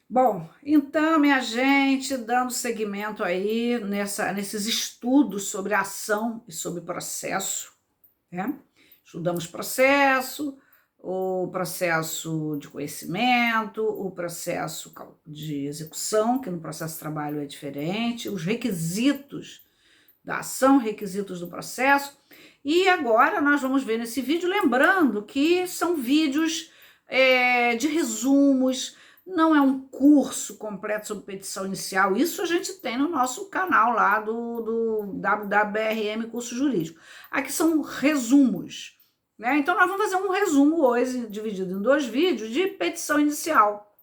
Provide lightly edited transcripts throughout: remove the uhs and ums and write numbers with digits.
Bom, então, minha gente, dando seguimento aí nesses estudos sobre ação e sobre processo, né? Estudamos processo, o processo de conhecimento, o processo de execução, que no processo de trabalho é diferente, os requisitos da ação, requisitos do processo. E agora nós vamos ver nesse vídeo, lembrando que são vídeos de resumos, não é um curso completo sobre petição inicial, isso a gente tem no nosso canal lá do WWRM Curso Jurídico. Aqui são resumos, né? Então nós vamos fazer um resumo hoje, dividido em dois vídeos, de petição inicial.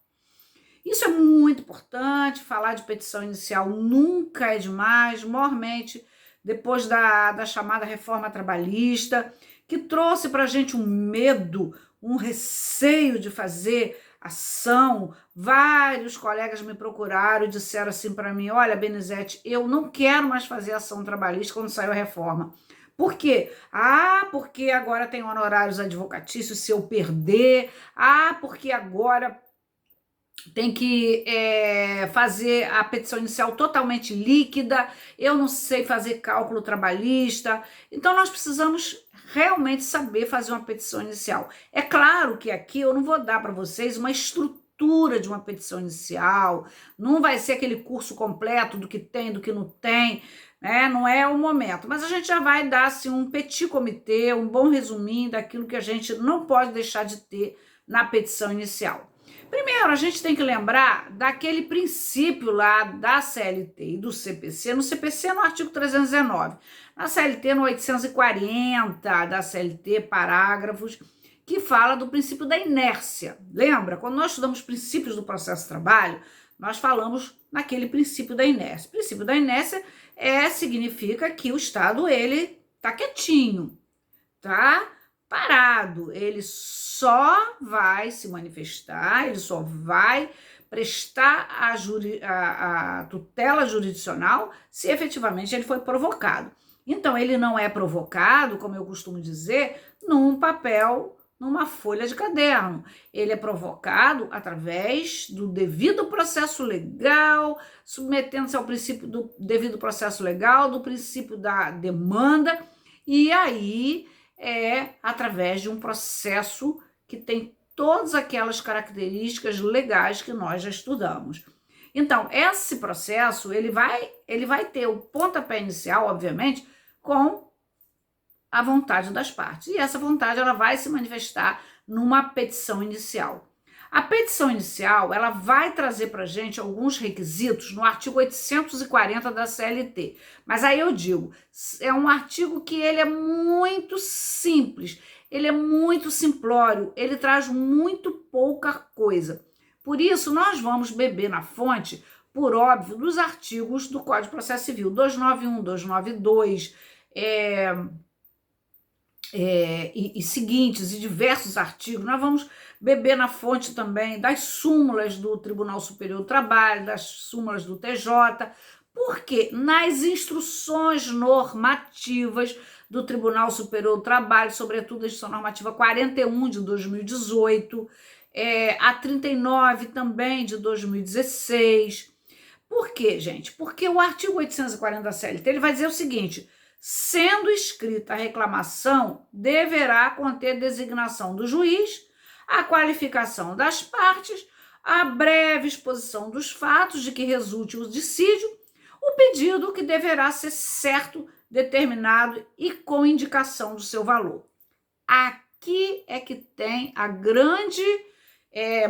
Isso é muito importante, falar de petição inicial nunca é demais, mormente depois da chamada reforma trabalhista, que trouxe para a gente um medo, um receio de fazer ação. Vários colegas me procuraram e disseram assim para mim: olha, Benizete, eu não quero mais fazer ação trabalhista quando saiu a reforma. Por quê? Ah, porque agora tem honorários advocatícios se eu perder. Ah, porque agora tem que fazer a petição inicial totalmente líquida, eu não sei fazer cálculo trabalhista, então nós precisamos realmente saber fazer uma petição inicial. É claro que aqui eu não vou dar para vocês uma estrutura de uma petição inicial, não vai ser aquele curso completo do que tem, do que não tem, né? Não é o momento, mas a gente já vai dar assim, um petit comité, um bom resuminho daquilo que a gente não pode deixar de ter na petição inicial. Primeiro, a gente tem que lembrar daquele princípio lá da CLT e do CPC. No CPC, no artigo 319. Na CLT, no 840 da CLT, parágrafos, que fala do princípio da inércia. Lembra? Quando nós estudamos princípios do processo de trabalho, nós falamos naquele princípio da inércia. O princípio da inércia significa que o Estado, ele está quietinho, tá parado, ele só vai se manifestar, ele só vai prestar a tutela jurisdicional se efetivamente ele foi provocado. Então, ele não é provocado, como eu costumo dizer, num papel, numa folha de caderno. Ele é provocado através do devido processo legal, submetendo-se ao princípio do devido processo legal, do princípio da demanda, e aí através de um processo que tem todas aquelas características legais que nós já estudamos. Então, esse processo, ele vai ter o pontapé inicial, obviamente, com a vontade das partes. E essa vontade, ela vai se manifestar numa petição inicial. A petição inicial, ela vai trazer para a gente alguns requisitos no artigo 840 da CLT. Mas aí eu digo, é um artigo que ele é muito simples, ele é muito simplório, ele traz muito pouca coisa. Por isso, nós vamos beber na fonte, por óbvio, dos artigos do Código de Processo Civil, 291, 292, e seguintes, e diversos artigos. Nós vamos beber na fonte também das súmulas do Tribunal Superior do Trabalho, das súmulas do TJ, porque nas instruções normativas do Tribunal Superior do Trabalho, sobretudo a instrução normativa 41 de 2018, a 39 também de 2016. Por quê, gente? Porque o artigo 840 da CLT ele vai dizer o seguinte: sendo escrita a reclamação, deverá conter designação do juiz, a qualificação das partes, a breve exposição dos fatos de que resulte o dissídio, o pedido que deverá ser certo, determinado e com indicação do seu valor. Aqui é que tem a grande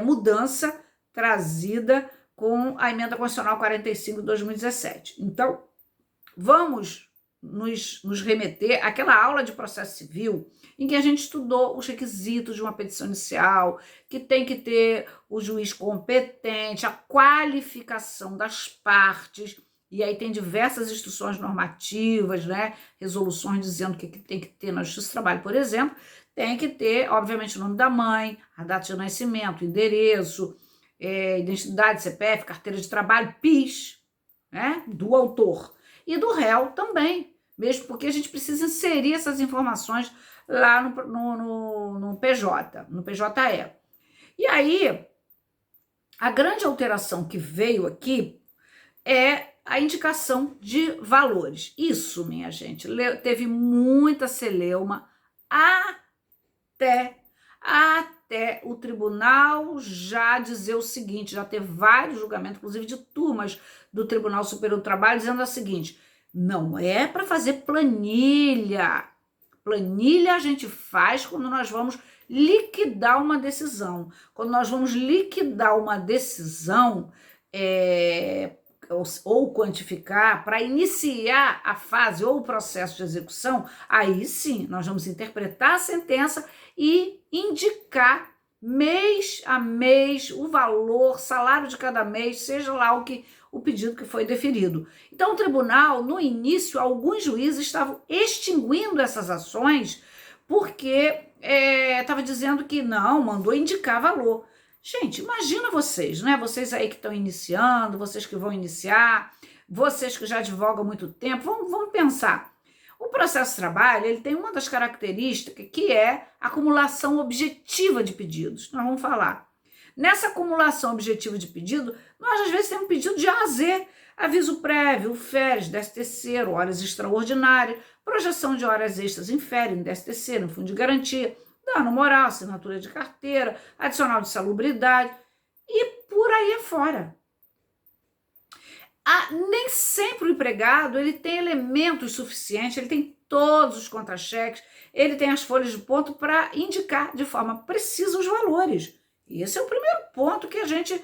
mudança trazida com a Emenda Constitucional 45 de 2017. Então, vamos nos remeter àquela aula de processo civil em que a gente estudou os requisitos de uma petição inicial, que tem que ter o juiz competente, a qualificação das partes, e aí tem diversas instruções normativas, né? Resoluções dizendo o que tem que ter na Justiça do Trabalho, por exemplo, tem que ter, obviamente, o nome da mãe, a data de nascimento, o endereço, identidade, CPF, carteira de trabalho, PIS, né? Do autor. E do réu também, mesmo porque a gente precisa inserir essas informações lá no PJ, no PJE. E aí, A grande alteração que veio aqui é a indicação de valores. Isso, minha gente, teve muita celeuma até o tribunal já dizer o seguinte, já teve vários julgamentos, inclusive de turmas do Tribunal Superior do Trabalho, dizendo o seguinte: não é para fazer planilha. Planilha a gente faz quando nós vamos liquidar uma decisão. Quando nós vamos liquidar uma decisão, ou quantificar, para iniciar a fase ou o processo de execução, aí sim nós vamos interpretar a sentença e indicar mês a mês o valor, salário de cada mês, seja lá o pedido que foi deferido. Então o tribunal, no início, alguns juízes estavam extinguindo essas ações porque estava dizendo que não, mandou indicar valor. Gente, imagina vocês, né? Vocês aí que estão iniciando, vocês que vão iniciar, vocês que já advogam há muito tempo, vamos pensar. O processo de trabalho, ele tem uma das características que é a acumulação objetiva de pedidos. Nós vamos falar. Nessa acumulação objetiva de pedido, nós às vezes temos pedido de A a Z, aviso prévio, férias, 13º, horas extraordinárias, projeção de horas extras em férias, em 13º, em fundo de garantia, dano moral, assinatura de carteira, adicional de salubridade e por aí afora. Nem sempre o empregado ele tem elementos suficientes, ele tem todos os contra-cheques, ele tem as folhas de ponto para indicar de forma precisa os valores. E esse é o primeiro ponto que a gente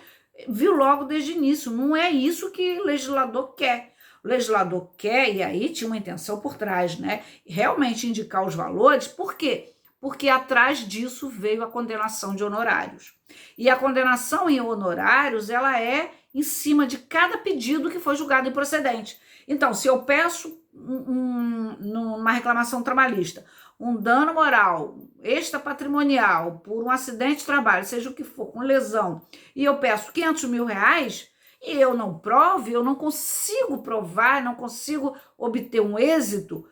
viu logo desde o início. Não é isso que o legislador quer. O legislador quer, e aí tinha uma intenção por trás, né? Realmente indicar os valores. Por quê? Porque atrás disso veio a condenação de honorários. E a condenação em honorários, ela é em cima de cada pedido que foi julgado improcedente. Então, se eu peço numa reclamação trabalhista um dano moral extrapatrimonial por um acidente de trabalho, seja o que for, com lesão, e eu peço 500 mil reais, e eu não prove, eu não consigo provar, não consigo obter um êxito,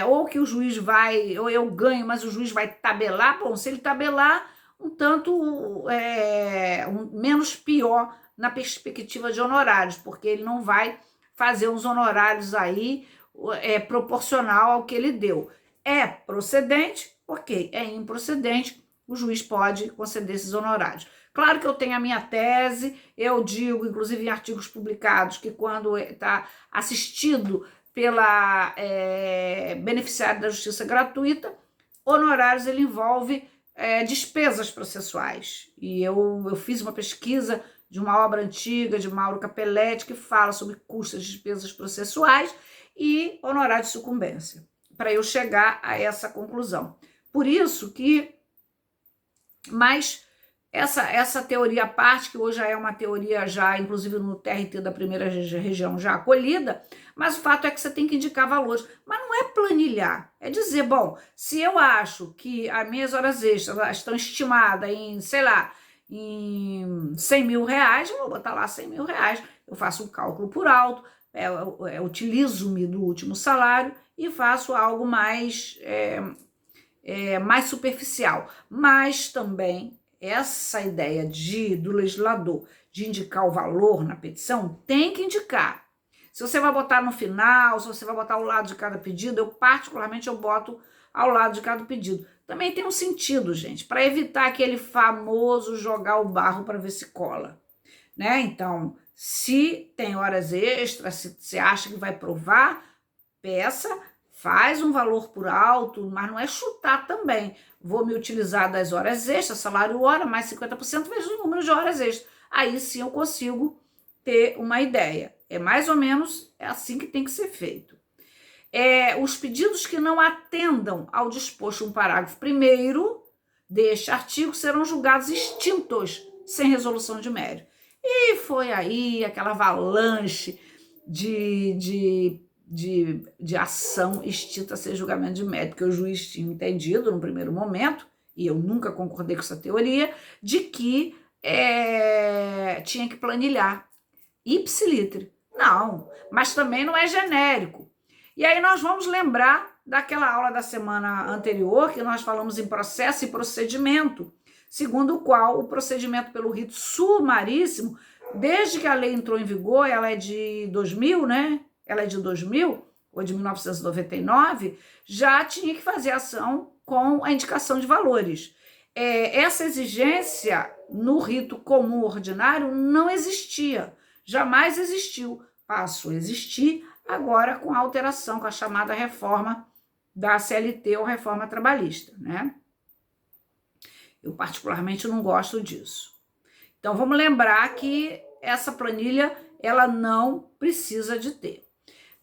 ou que o juiz vai, ou eu ganho, mas o juiz vai tabelar, bom, se ele tabelar, um tanto menos pior na perspectiva de honorários, porque ele não vai fazer uns honorários aí proporcional ao que ele deu. É procedente, ok. É improcedente, o juiz pode conceder esses honorários. Claro que eu tenho a minha tese, eu digo, inclusive em artigos publicados, que quando está assistido pela beneficiária da justiça gratuita, honorários ele envolve despesas processuais. E eu fiz uma pesquisa de uma obra antiga de Mauro Capelletti que fala sobre custos de despesas processuais e honorário de sucumbência, para eu chegar a essa conclusão. Por isso que, mas essa teoria à parte, que hoje já é uma teoria já, inclusive no TRT da primeira região já acolhida, mas o fato é que você tem que indicar valores. Mas não é planilhar, é dizer, bom, se eu acho que as minhas horas extras estão estimadas em, sei lá, em 100 mil reais, eu vou botar lá 100 mil reais, eu faço um cálculo por alto, utilizo-me do último salário e faço algo mais superficial. Mas também essa ideia do legislador de indicar o valor na petição, tem que indicar. Se você vai botar no final, se você vai botar ao lado de cada pedido, eu particularmente boto ao lado de cada pedido. Também tem um sentido, gente, para evitar aquele famoso jogar o barro para ver se cola, né? Então, se tem horas extras, se você acha que vai provar, peça, faz um valor por alto, mas não é chutar também. Vou me utilizar das horas extras, salário hora, mais 50% vezes o número de horas extras. Aí sim eu consigo ter uma ideia. É mais ou menos assim que tem que ser feito. Os pedidos que não atendam ao disposto um parágrafo primeiro deste artigo serão julgados extintos, sem resolução de mérito. E foi aí aquela avalanche de ação extinta sem julgamento de mérito, que o juiz tinha entendido no primeiro momento, e eu nunca concordei com essa teoria, de que tinha que planilhar. Ipsiliter. Não, mas também não é genérico. E aí nós vamos lembrar daquela aula da semana anterior, que nós falamos em processo e procedimento. segundo o qual o procedimento pelo rito sumaríssimo, desde que a lei entrou em vigor, ela é de 2000, né? Ela é de 2000 ou de 1999, já tinha que fazer ação com a indicação de valores. Essa exigência no rito comum ordinário não existia, jamais existiu, passou a existir agora com a alteração, com a chamada reforma da CLT ou reforma trabalhista, né? Eu particularmente não gosto disso. Então vamos lembrar que essa planilha ela não precisa de ter.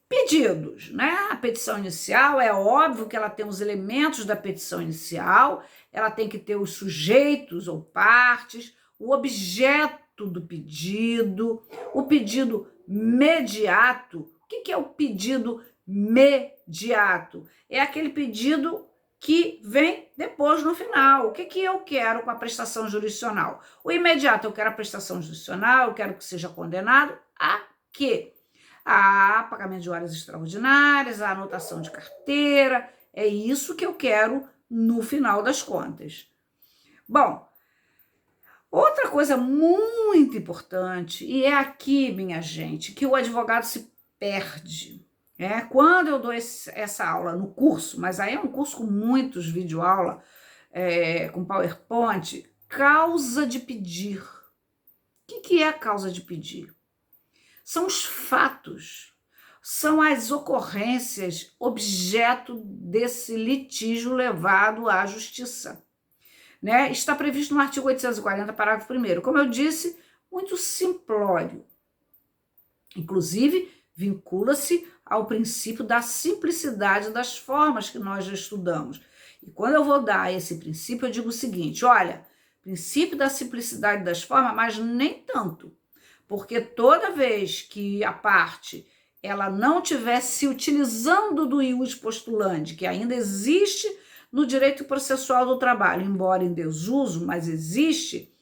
Pedidos, né? A petição inicial, é óbvio que ela tem os elementos da petição inicial, ela tem que ter os sujeitos ou partes, o objeto do pedido, o pedido mediato. O que é o pedido mediato? É aquele pedido que vem depois no final. O que eu quero com a prestação jurisdicional? O imediato, eu quero a prestação jurisdicional, eu quero que seja condenado a quê? A pagamento de horas extraordinárias, a anotação de carteira, é isso que eu quero no final das contas. Bom, outra coisa muito importante, e é aqui, minha gente, que o advogado se perde. Quando eu dou essa aula no curso, mas aí é um curso com muitos videoaula, com PowerPoint, causa de pedir. O que é a causa de pedir? São os fatos, são as ocorrências objeto desse litígio levado à justiça. Né? Está previsto no artigo 840, parágrafo 1º. Como eu disse, muito simplório. Inclusive, vincula-se ao princípio da simplicidade das formas que nós já estudamos. E quando eu vou dar esse princípio, eu digo o seguinte, olha, princípio da simplicidade das formas, mas nem tanto. Porque toda vez que a parte ela não estiver se utilizando do ius postulante, que ainda existe no direito processual do trabalho, embora em desuso, mas existe,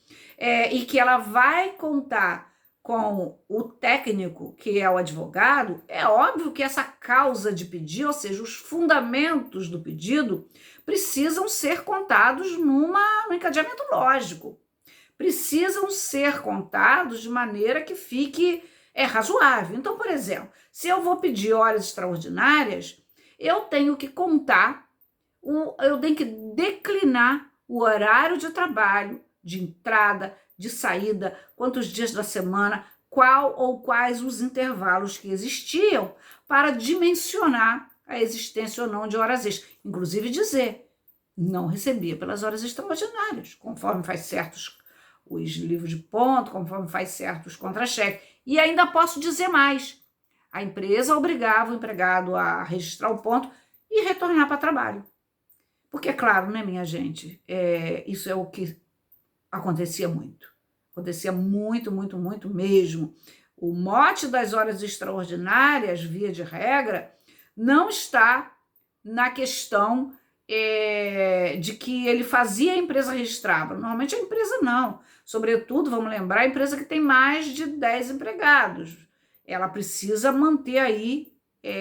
e que ela vai contar com o técnico, que é o advogado, é óbvio que essa causa de pedir, ou seja, os fundamentos do pedido, precisam ser contados no encadeamento lógico. Precisam ser contados de maneira que fique razoável. Então, por exemplo, se eu vou pedir horas extraordinárias, eu tenho que contar, eu tenho que declinar o horário de trabalho, de entrada, de saída, quantos dias da semana, qual ou quais os intervalos que existiam para dimensionar a existência ou não de horas extras. Inclusive dizer, não recebia pelas horas extraordinárias, conforme faz certos os livros de ponto, conforme faz certos contra-cheques. E ainda posso dizer mais. A empresa obrigava o empregado a registrar o ponto e retornar para trabalho. Porque, é claro, né, minha gente, isso é o que acontecia muito. Acontecia muito, muito, muito mesmo. O mote das horas extraordinárias, via de regra, não está na questão de que ele fazia, a empresa registrava. Normalmente a empresa não. Sobretudo, vamos lembrar, a empresa que tem mais de 10 empregados. Ela precisa manter aí,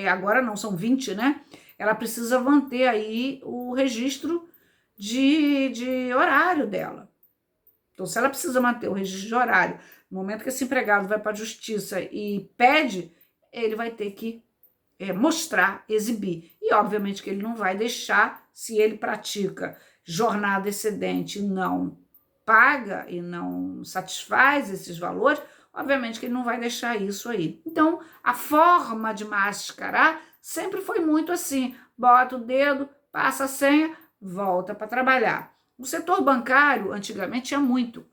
agora não, são 20, né? Ela precisa manter aí o registro de horário dela. Então, se ela precisa manter o registro de horário, no momento que esse empregado vai para a justiça e pede, ele vai ter que mostrar, exibir. E, obviamente, que ele não vai deixar, se ele pratica jornada excedente e não paga e não satisfaz esses valores, obviamente que ele não vai deixar isso aí. Então, a forma de mascarar sempre foi muito assim, bota o dedo, passa a senha, volta para trabalhar. O setor bancário, antigamente, tinha muito.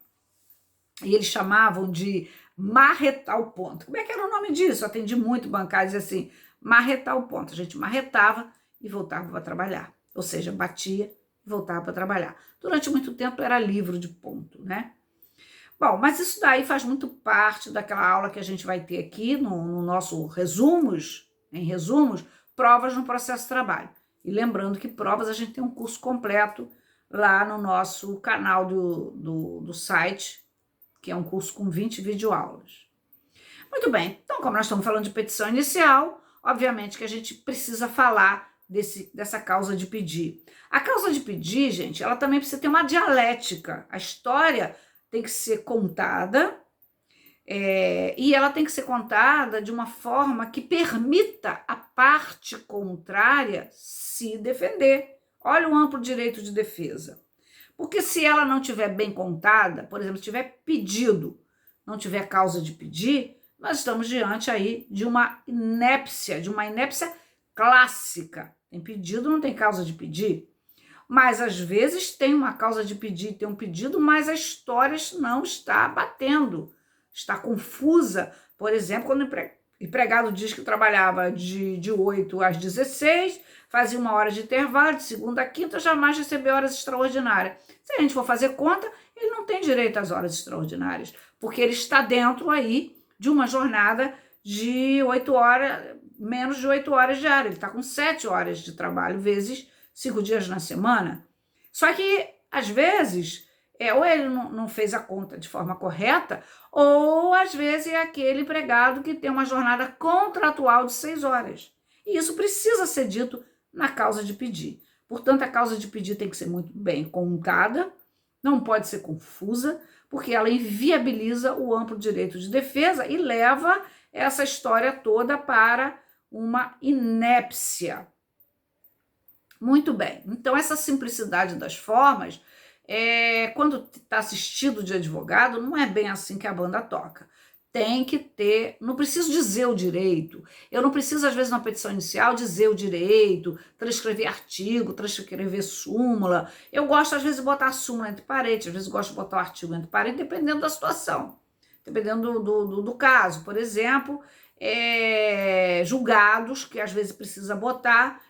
E eles chamavam de marretar o ponto. Como é que era o nome disso? Eu atendi muito bancários assim, marretar o ponto. A gente marretava e voltava para trabalhar. Ou seja, batia e voltava para trabalhar. Durante muito tempo era livro de ponto, né? Bom, mas isso daí faz muito parte daquela aula que a gente vai ter aqui no nosso resumos, em resumos, provas no processo de trabalho. E lembrando que provas a gente tem um curso completo lá no nosso canal do site, que é um curso com 20 videoaulas. Muito bem, então como nós estamos falando de petição inicial, obviamente que a gente precisa falar dessa causa de pedir. A causa de pedir, gente, ela também precisa ter uma dialética. A história tem que ser contada, e ela tem que ser contada de uma forma que permita a parte contrária se defender. Olha o amplo direito de defesa. Porque se ela não tiver bem contada, por exemplo, se tiver pedido, não tiver causa de pedir, nós estamos diante aí de uma inépcia clássica. Tem pedido, não tem causa de pedir. Mas às vezes tem uma causa de pedir, tem um pedido, mas a história não está batendo, está confusa. Por exemplo, quando o empregado diz que trabalhava de 8 às 16, fazia 1 hora de intervalo, de segunda a quinta, jamais recebeu horas extraordinárias. Se a gente for fazer conta, ele não tem direito às horas extraordinárias, porque ele está dentro aí de uma jornada de 8 horas, menos de 8 horas diárias. Ele está com 7 horas de trabalho, vezes 5 dias na semana. Só que, às vezes, ou ele não fez a conta de forma correta, ou, às vezes, é aquele empregado que tem uma jornada contratual de 6 horas. E isso precisa ser dito na causa de pedir. Portanto, a causa de pedir tem que ser muito bem contada, não pode ser confusa, porque ela inviabiliza o amplo direito de defesa e leva essa história toda para uma inépcia. Muito bem. Então, essa simplicidade das formas, quando está assistido de advogado, não é bem assim que a banda toca. Tem que ter, não preciso dizer o direito, eu não preciso, às vezes, na petição inicial, dizer o direito, transcrever artigo, transcrever súmula. Eu gosto, às vezes, de botar a súmula entre parênteses, às vezes gosto de botar o artigo entre parênteses, dependendo da situação, dependendo do caso. Por exemplo, julgados, que às vezes precisa botar,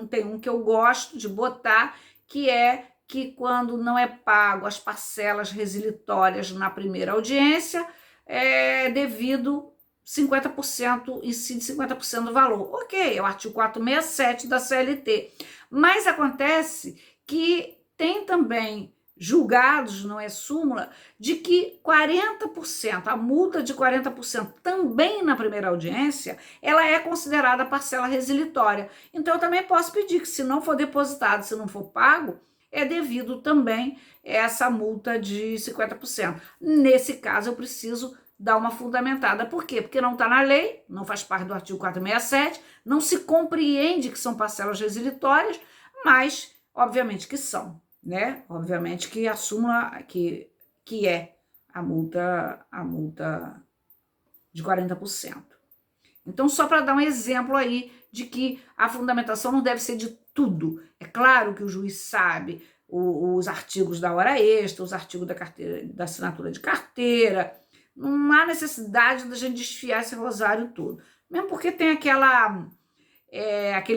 tem um que eu gosto de botar, que é que quando não é pago as parcelas resilitórias na primeira audiência, devido 50%, incide 50% do valor. Ok, é o artigo 467 da CLT. Mas acontece que tem também julgados, não é súmula, de que 40%, a multa de 40% também na primeira audiência, ela é considerada parcela resilitória. Então, eu também posso pedir que, se não for depositado, se não for pago, é devido também essa multa de 50%. Nesse caso, eu preciso dar uma fundamentada. Por quê? Porque não está na lei, não faz parte do artigo 467, não se compreende que são parcelas resilitórias, mas, obviamente, que são. Né? Obviamente que a súmula que é a multa de 40%. Então, só para dar um exemplo aí de que a fundamentação não deve ser de tudo. É claro que o juiz sabe os artigos da hora extra, os artigos da carteira, da assinatura de carteira. Não há necessidade da gente desfiar esse rosário todo. Mesmo porque tem aquele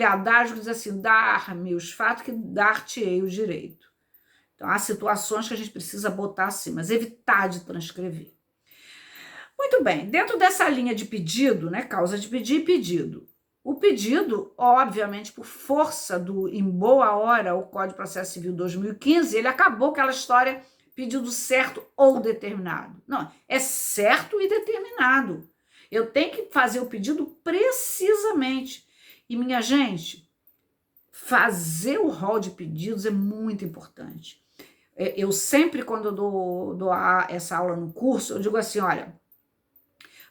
adágio que diz assim: dar-me os fatos que dar-te-ei o direito. Então, há situações que a gente precisa botar assim, mas evitar de transcrever. Muito bem, dentro dessa linha de pedido, né, causa de pedir e pedido. O pedido, obviamente, por força do em boa hora, o Código de Processo Civil 2015, ele acabou aquela história pedido certo ou determinado. Não, é certo e determinado. Eu tenho que fazer o pedido precisamente. E, minha gente, fazer o rol de pedidos é muito importante. Eu sempre, quando eu dou essa aula no curso, eu digo assim: olha,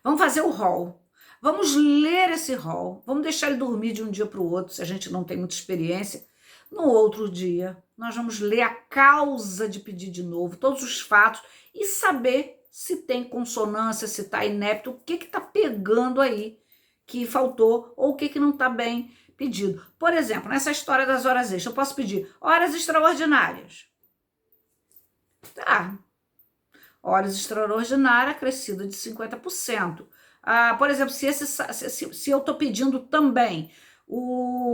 vamos fazer o rol, vamos ler esse rol, vamos deixar ele dormir de um dia para o outro, se a gente não tem muita experiência. No outro dia, nós vamos ler a causa de pedir de novo, todos os fatos, e saber se tem consonância, se está inepto, o que está pegando aí, que faltou, ou o que não está bem pedido. Por exemplo, nessa história das horas extras, eu posso pedir horas extraordinárias. Tá. Horas extraordinárias acrescida de 50%. Por exemplo, se eu estou pedindo também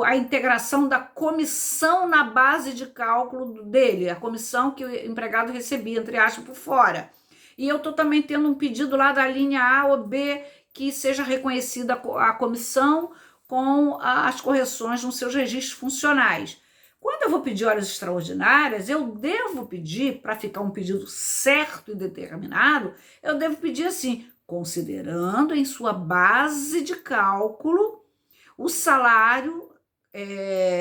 a integração da comissão na base de cálculo dele, a comissão que o empregado recebia, entre aspas, por fora. E eu estou também tendo um pedido lá da linha A ou B que seja reconhecida a comissão com as correções nos seus registros funcionais. Quando eu vou pedir horas extraordinárias, eu devo pedir, para ficar um pedido certo e determinado, eu devo pedir assim: considerando em sua base de cálculo o salário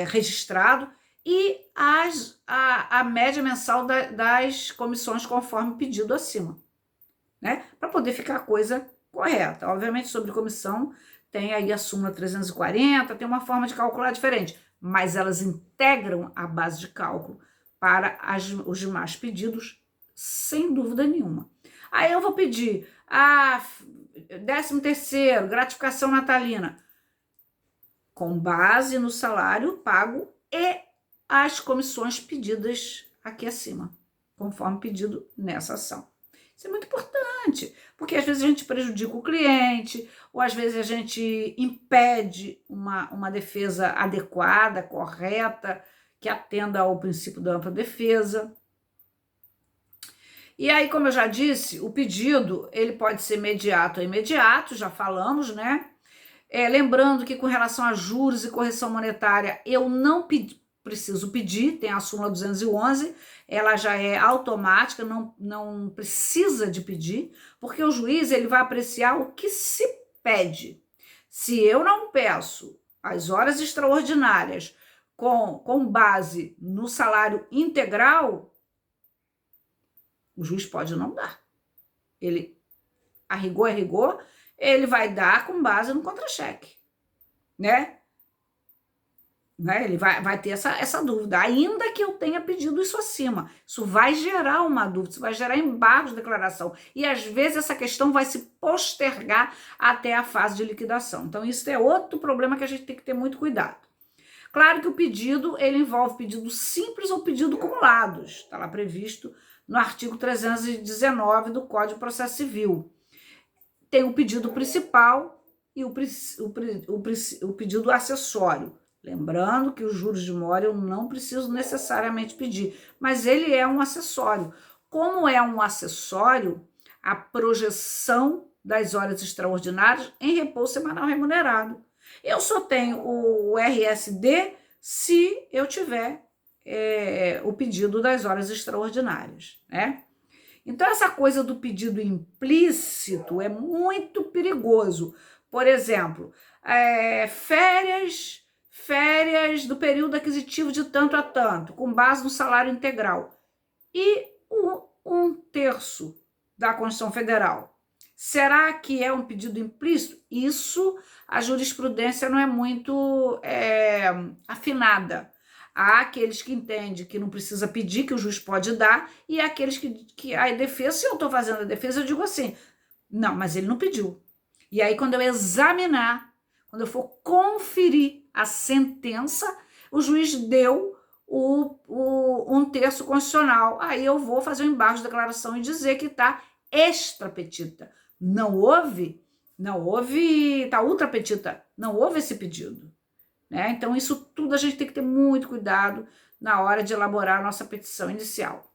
registrado e a média mensal das comissões conforme pedido acima, né? Para poder ficar a coisa correta. Obviamente, sobre comissão, tem aí a súmula 340, tem uma forma de calcular diferente, mas elas integram a base de cálculo para os demais pedidos, sem dúvida nenhuma. Aí eu vou pedir 13º, gratificação natalina, com base no salário pago e as comissões pedidas aqui acima, conforme pedido nessa ação. Isso é muito importante, porque às vezes a gente prejudica o cliente, ou às vezes a gente impede uma defesa adequada, correta, que atenda ao princípio da ampla defesa. E aí, como eu já disse, o pedido ele pode ser imediato ou imediato, já falamos, né? Lembrando que com relação a juros e correção monetária, eu não preciso pedir, tem a súmula 211, ela já é automática, não precisa de pedir, porque o juiz ele vai apreciar o que se pede. Se eu não peço as horas extraordinárias com base no salário integral, o juiz pode não dar. Ele, a rigor, ele vai dar com base no contra-cheque, né? Ele vai ter essa dúvida, ainda que eu tenha pedido isso acima. Isso vai gerar uma dúvida, isso vai gerar embargo de declaração. E às vezes essa questão vai se postergar até a fase de liquidação. Então isso é outro problema que a gente tem que ter muito cuidado. Claro que o pedido, ele envolve pedido simples ou pedido cumulados. Está lá previsto no artigo 319 do Código de Processo Civil. Tem o pedido principal e o pedido acessório. Lembrando que os juros de mora eu não preciso necessariamente pedir, mas ele é um acessório. Como é um acessório, a projeção das horas extraordinárias em repouso semanal remunerado. Eu só tenho o RSD se eu tiver o pedido das horas extraordinárias, né? Então, essa coisa do pedido implícito é muito perigoso. Por exemplo, férias do período aquisitivo de tanto a tanto, com base no salário integral. E 1/3 da Constituição Federal. Será que é um pedido implícito? Isso, a jurisprudência não é muito afinada. Há aqueles que entendem que não precisa pedir, que o juiz pode dar, e há aqueles que a defesa, se eu estou fazendo a defesa, eu digo assim, não, mas ele não pediu. E aí, quando eu examinar, quando eu for conferir a sentença, o juiz deu o 1/3 constitucional. Aí eu vou fazer um embargo de declaração e dizer que está extra petita. Não houve, está ultra petita, não houve esse pedido. Né? Então, isso tudo a gente tem que ter muito cuidado na hora de elaborar a nossa petição inicial.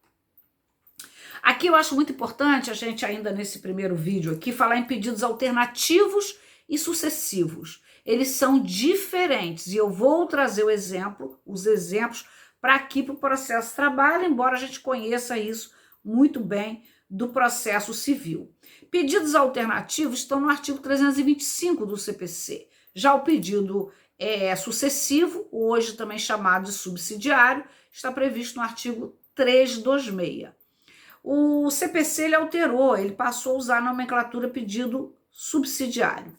Aqui eu acho muito importante a gente, ainda nesse primeiro vídeo aqui, falar em pedidos alternativos e sucessivos. Eles são diferentes e eu vou trazer os exemplos para aqui para o processo de trabalho, embora a gente conheça isso muito bem do processo civil. Pedidos alternativos estão no artigo 325 do CPC. Já o pedido sucessivo, hoje também chamado de subsidiário, está previsto no artigo 326. O CPC ele alterou, ele passou a usar a nomenclatura pedido subsidiário.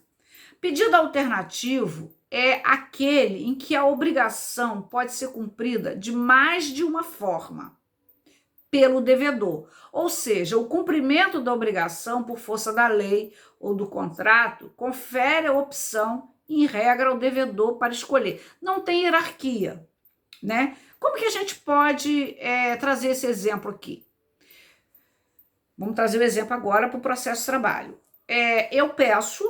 Pedido alternativo é aquele em que a obrigação pode ser cumprida de mais de uma forma pelo devedor. Ou seja, o cumprimento da obrigação por força da lei ou do contrato confere a opção, em regra, ao devedor para escolher. Não tem hierarquia, né? Como que a gente pode trazer esse exemplo aqui? Vamos trazer o exemplo agora para o processo de trabalho. Eu peço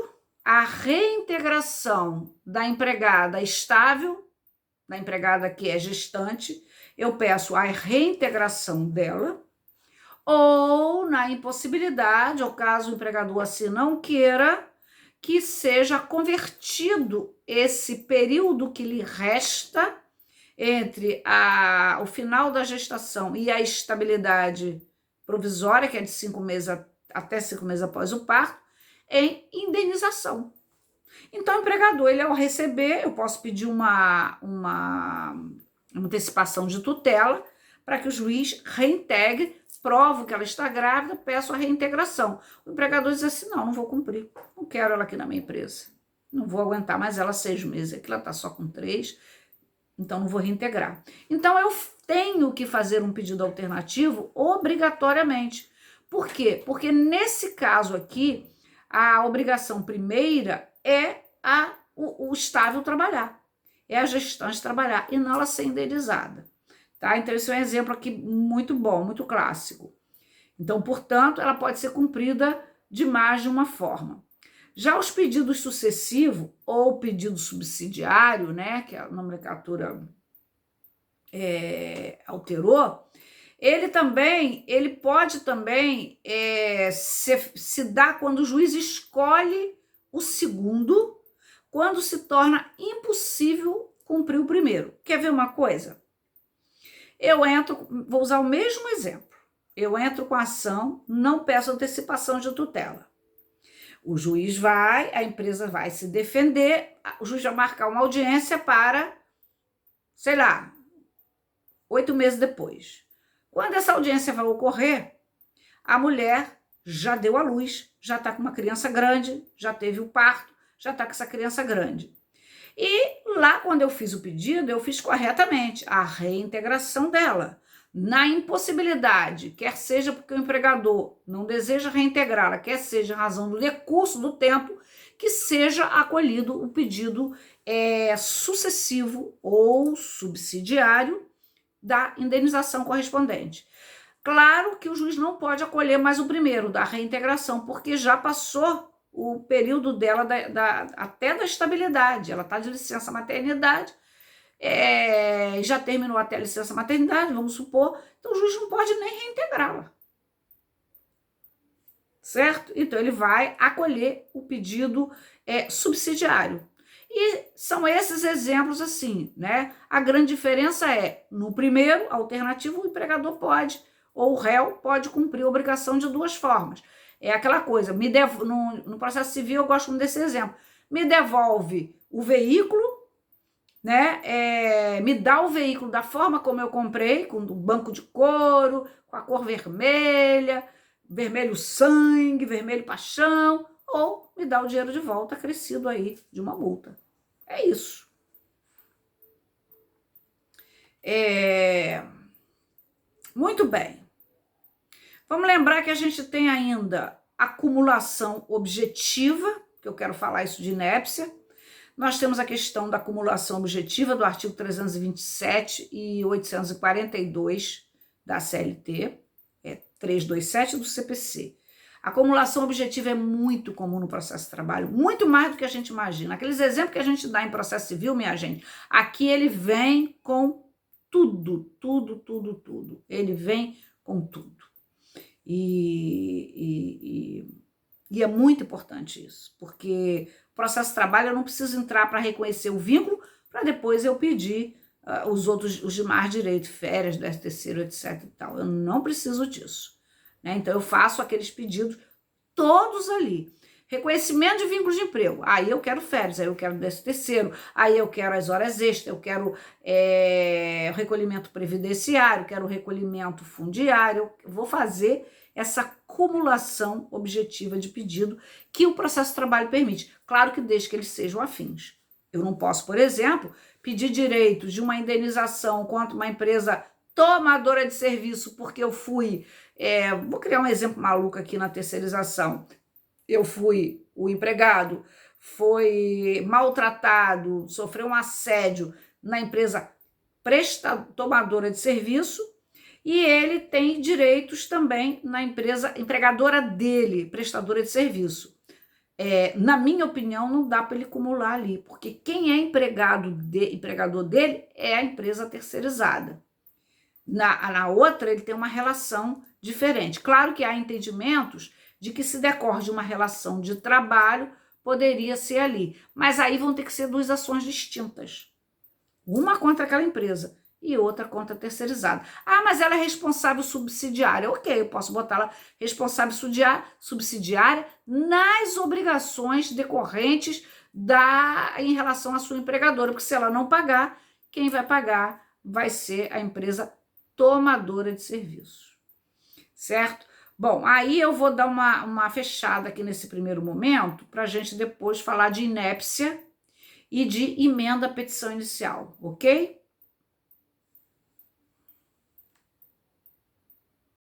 a reintegração da empregada estável, da empregada que é gestante, eu peço a reintegração dela, ou na impossibilidade, ou caso o empregador assim não queira, que seja convertido esse período que lhe resta entre o final da gestação e a estabilidade provisória, que é de 5 meses até 5 meses após o parto, em indenização. Então, o empregador, ele ao receber, eu posso pedir uma antecipação de tutela para que o juiz reintegre, provo que ela está grávida, peço a reintegração. O empregador diz assim, não vou cumprir, não quero ela aqui na minha empresa, não vou aguentar mais ela 6 meses, aqui ela está só com 3, então não vou reintegrar. Então, eu tenho que fazer um pedido alternativo obrigatoriamente. Por quê? Porque nesse caso aqui, a obrigação primeira é o estável trabalhar, é a gestante trabalhar e não ela ser indenizada. Tá? Então, esse é um exemplo aqui muito bom, muito clássico. Então, portanto, ela pode ser cumprida de mais de uma forma. Já os pedidos sucessivos ou pedido subsidiário, né, que a nomenclatura alterou, ele pode também se dar quando o juiz escolhe o segundo, quando se torna impossível cumprir o primeiro. Quer ver uma coisa? Vou usar o mesmo exemplo. Eu entro com a ação, não peço antecipação de tutela. O juiz a empresa vai se defender, o juiz vai marcar uma audiência para, sei lá, 8 meses depois. Quando essa audiência vai ocorrer, a mulher já deu à luz, já está com uma criança grande, já teve o parto, já está com essa criança grande. E lá, quando eu fiz o pedido, eu fiz corretamente a reintegração dela. Na impossibilidade, quer seja porque o empregador não deseja reintegrá-la, quer seja em razão do decurso do tempo, que seja acolhido o pedido sucessivo ou subsidiário da indenização correspondente. Claro que o juiz não pode acolher mais o primeiro, da reintegração, porque já passou o período dela até da estabilidade. Ela está de licença maternidade, já terminou até a licença maternidade, vamos supor, então o juiz não pode nem reintegrá-la. Certo? Então ele vai acolher o pedido subsidiário. E são esses exemplos assim, né? A grande diferença é, no primeiro alternativo, o empregador pode, ou o réu pode cumprir a obrigação de 2 formas. É aquela coisa, no processo civil eu gosto muito desse exemplo, me devolve o veículo, né? Me dá o veículo da forma como eu comprei, com o banco de couro, com a cor vermelha, vermelho sangue, vermelho paixão, ou me dá o dinheiro de volta acrescido aí de uma multa. É isso. Muito bem. Vamos lembrar que a gente tem ainda acumulação objetiva, que eu quero falar isso de inépcia. Nós temos a questão da acumulação objetiva do artigo 327 e 842 da CLT, 327 do CPC. A acumulação objetiva é muito comum no processo de trabalho, muito mais do que a gente imagina. Aqueles exemplos que a gente dá em processo civil, minha gente, aqui ele vem com tudo. Ele vem com tudo. E é muito importante isso, porque o processo de trabalho eu não preciso entrar para reconhecer o vínculo, para depois eu pedir os demais direitos, férias, 13º, etc. e tal. Eu não preciso disso. Né? Então, eu faço aqueles pedidos todos ali. Reconhecimento de vínculos de emprego. Aí eu quero férias, aí eu quero 13º, aí eu quero as horas extras, eu quero recolhimento previdenciário, quero recolhimento fundiário. Eu vou fazer essa acumulação objetiva de pedido que o processo de trabalho permite. Claro que desde que eles sejam afins. Eu não posso, por exemplo, pedir direitos de uma indenização contra uma empresa tomadora de serviço porque eu fui... vou criar um exemplo maluco aqui na terceirização. O empregado foi maltratado, sofreu um assédio na empresa tomadora de serviço e ele tem direitos também na empresa empregadora dele, prestadora de serviço. Na minha opinião, não dá para ele acumular ali, porque quem é empregador dele é a empresa terceirizada. Na outra, ele tem uma relação diferente. Claro que há entendimentos de que se decorre de uma relação de trabalho, poderia ser ali. Mas aí vão ter que ser 2 ações distintas. Uma contra aquela empresa e outra contra a terceirizada. Ah, mas ela é responsável subsidiária. Ok, eu posso botar ela responsável subsidiária nas obrigações decorrentes em relação à sua empregadora, porque se ela não pagar, quem vai pagar vai ser a empresa tomadora de serviço, certo? Bom, aí eu vou dar uma fechada aqui nesse primeiro momento, para a gente depois falar de inépcia e de emenda à petição inicial, ok?